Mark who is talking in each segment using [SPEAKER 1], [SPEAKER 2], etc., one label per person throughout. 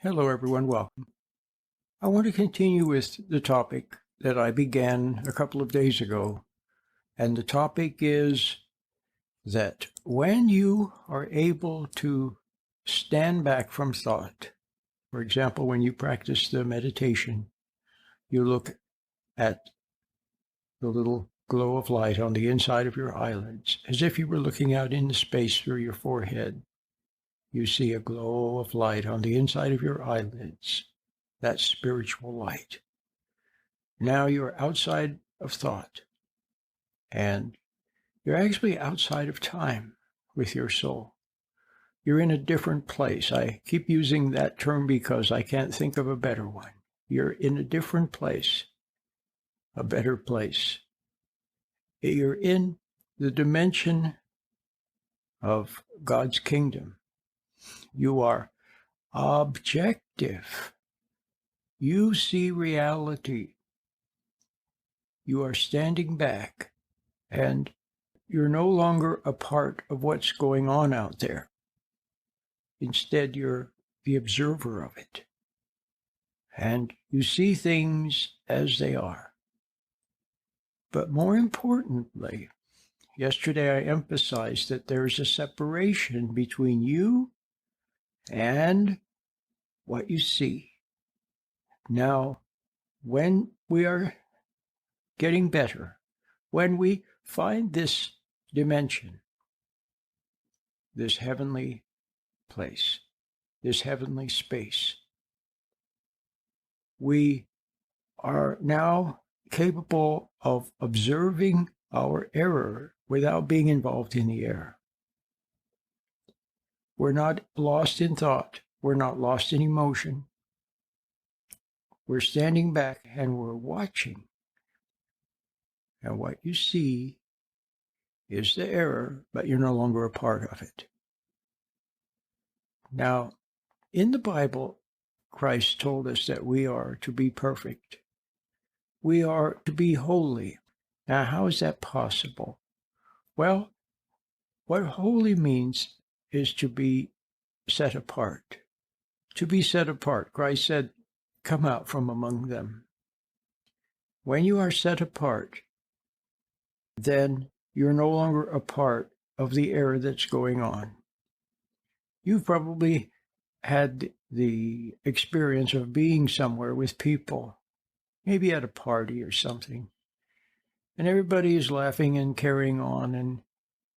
[SPEAKER 1] Hello, everyone. Welcome. I want to continue with the topic that I began a couple of days ago. And the topic is that when you are able to stand back from thought, for example, when you practice the meditation, you look at the little glow of light on the inside of your eyelids, as if you were looking out into space through your forehead. You see a glow of light on the inside of your eyelids, that spiritual light. Now you're outside of thought, and you're actually outside of time with your soul. You're in a different place. I keep using that term because I can't think of a better one. You're in a different place, a better place. You're in the dimension of God's kingdom. You are objective. You see reality. You are standing back, and you're no longer a part of what's going on out there. Instead, you're the observer of it. And you see things as they are. But more importantly, yesterday I emphasized that there's a separation between you and what you see. Now, when we are getting better, when we find this dimension, this heavenly place, this heavenly space, we are now capable of observing our error without being involved in the error. We're not lost in thought. We're not lost in emotion. We're standing back and we're watching. And what you see is the error, but you're no longer a part of it. Now, in the Bible, Christ told us that we are to be perfect. We are to be holy. Now, how is that possible? Well, what holy means is to be set apart. To be set apart. Christ said, "Come out from among them." When you are set apart, then you're no longer a part of the error that's going on. You've probably had the experience of being somewhere with people, maybe at a party or something, and everybody is laughing and carrying on, and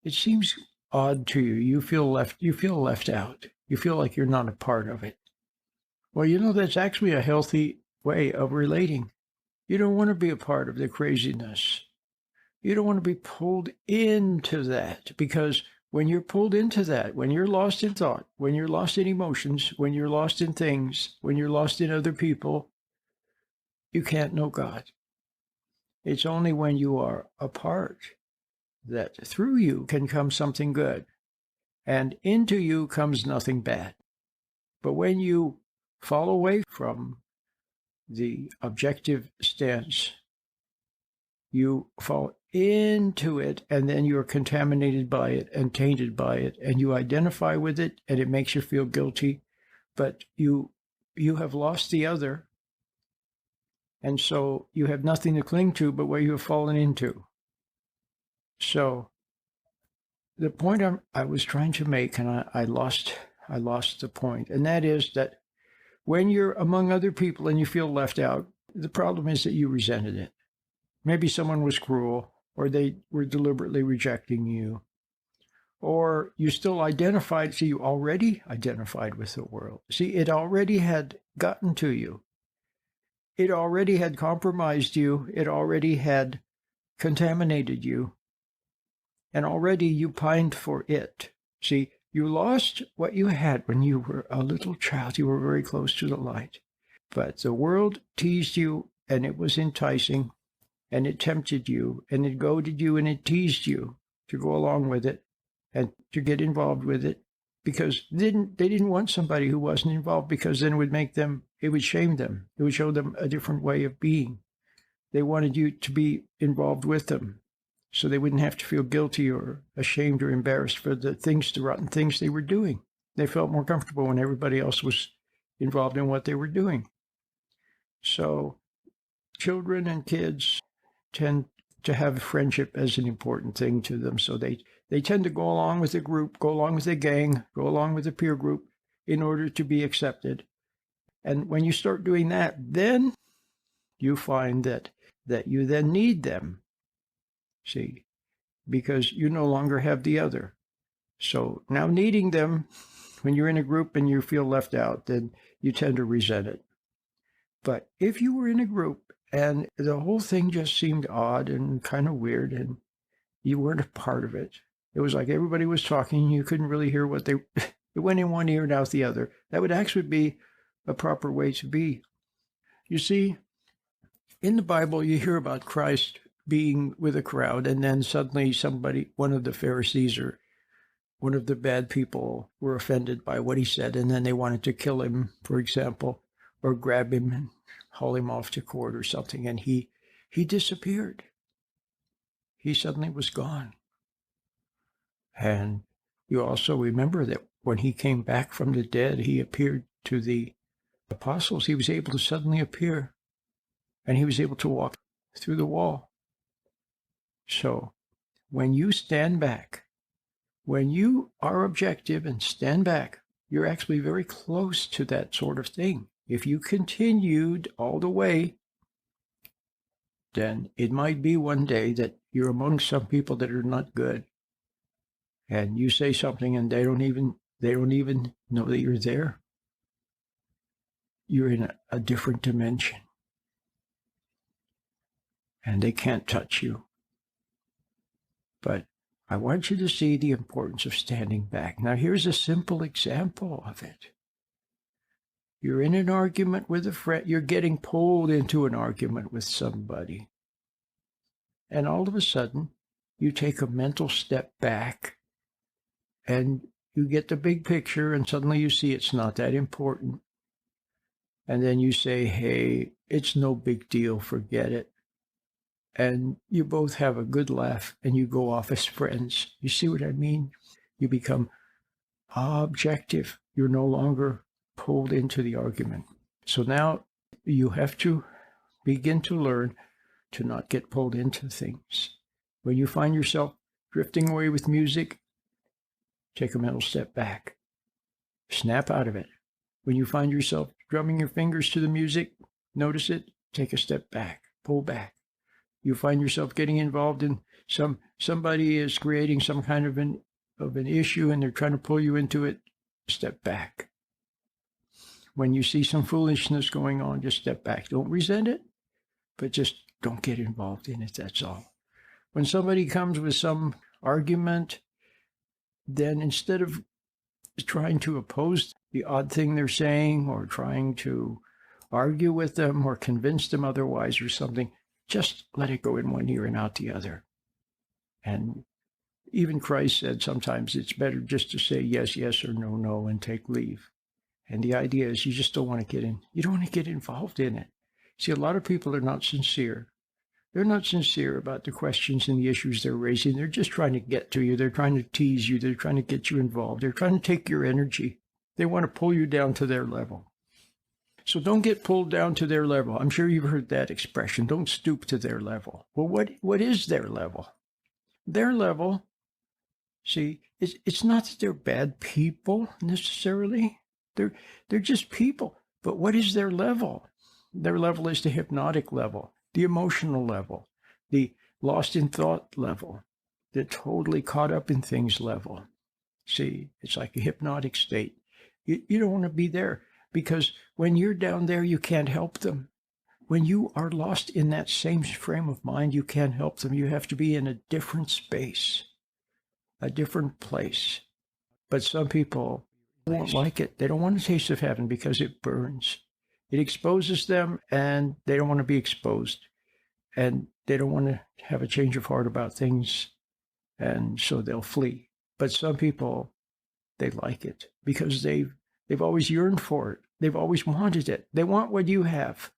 [SPEAKER 1] it seems odd to you. You feel left out. You feel like you're not a part of it. Well, that's actually a healthy way of relating. You don't want to be a part of the craziness. You don't want to be pulled into that, because when you're pulled into that, when you're lost in thought, when you're lost in emotions, when you're lost in things, when you're lost in other people, you can't know God. It's only when you are apart that through you can come something good, and into you comes nothing bad. But when you fall away from the objective stance, you fall into it, and then you're contaminated by it and tainted by it, and you identify with it, and it makes you feel guilty, but you have lost the other, and so you have nothing to cling to but what you have fallen into. So the point I was trying to make, and I lost the point, and that is that when you're among other people and you feel left out, the problem is that you resented it. Maybe someone was cruel, or they were deliberately rejecting you, or you still identified, so you already identified with the world. See, it already had gotten to you. It already had compromised you. It already had contaminated you. And already you pined for it. See, you lost what you had when you were a little child. You were very close to the light. But the world teased you, and it was enticing, and it tempted you, and it goaded you, and it teased you to go along with it and to get involved with it, because they didn't want somebody who wasn't involved, because then it would shame them. It would show them a different way of being. They wanted you to be involved with them, so they wouldn't have to feel guilty or ashamed or embarrassed for the rotten things they were doing. They felt more comfortable when everybody else was involved in what they were doing. So children and kids tend to have friendship as an important thing to them. So they tend to go along with the group, go along with the gang, go along with the peer group in order to be accepted. And when you start doing that, then you find that you then need them, see, because you no longer have the other. So now needing them, when you're in a group and you feel left out, then you tend to resent it. But if you were in a group and the whole thing just seemed odd and kind of weird and you weren't a part of it, it was like everybody was talking and you couldn't really hear what it went in one ear and out the other. That would actually be a proper way to be. You see, in the Bible, you hear about Christ being with a crowd, and then suddenly one of the Pharisees or one of the bad people were offended by what he said, and then they wanted to kill him, for example, or grab him and haul him off to court or something, and he disappeared. He suddenly was gone. And you also remember that when he came back from the dead, he appeared to the apostles. He was able to suddenly appear, and he was able to walk through the wall. So when you stand back, when you are objective and stand back, you're actually very close to that sort of thing. If you continued all the way, then it might be one day that you're among some people that are not good. And you say something and they don't even know that you're there. You're in a different dimension. And they can't touch you. But I want you to see the importance of standing back. Now, here's a simple example of it. You're in an argument with a friend. You're getting pulled into an argument with somebody. And all of a sudden, you take a mental step back and you get the big picture, and suddenly you see it's not that important. And then you say, hey, it's no big deal, forget it. And you both have a good laugh and you go off as friends. You see what I mean? You become objective. You're no longer pulled into the argument. So now you have to begin to learn to not get pulled into things. When you find yourself drifting away with music, take a mental step back. Snap out of it. When you find yourself drumming your fingers to the music, notice it, take a step back, pull back. You find yourself getting involved in somebody is creating some kind of an issue and they're trying to pull you into it, step back. When you see some foolishness going on, just step back. Don't resent it, but just don't get involved in it, that's all. When somebody comes with some argument, then instead of trying to oppose the odd thing they're saying or trying to argue with them or convince them otherwise or something, just let it go in one ear and out the other. And even Christ said sometimes it's better just to say yes, yes, or no, no, and take leave. And the idea is you just don't want to get in. You don't want to get involved in it. See, a lot of people are not sincere. They're not sincere about the questions and the issues they're raising. They're just trying to get to you. They're trying to tease you. They're trying to get you involved. They're trying to take your energy. They want to pull you down to their level. So don't get pulled down to their level. I'm sure you've heard that expression. Don't stoop to their level. Well, what is their level? Their level, see, it's not that they're bad people necessarily. They're just people. But what is their level? Their level is the hypnotic level, the emotional level, the lost in thought level, the totally caught up in things level. See, it's like a hypnotic state. You don't want to be there. Because when you're down there, you can't help them. When you are lost in that same frame of mind, you can't help them. You have to be in a different space, a different place. But some people won't like it. They don't want a taste of heaven because it burns. It exposes them, and they don't want to be exposed. And they don't want to have a change of heart about things, and so they'll flee. But some people, they like it because they've always yearned for it. They've always wanted it. They want what you have.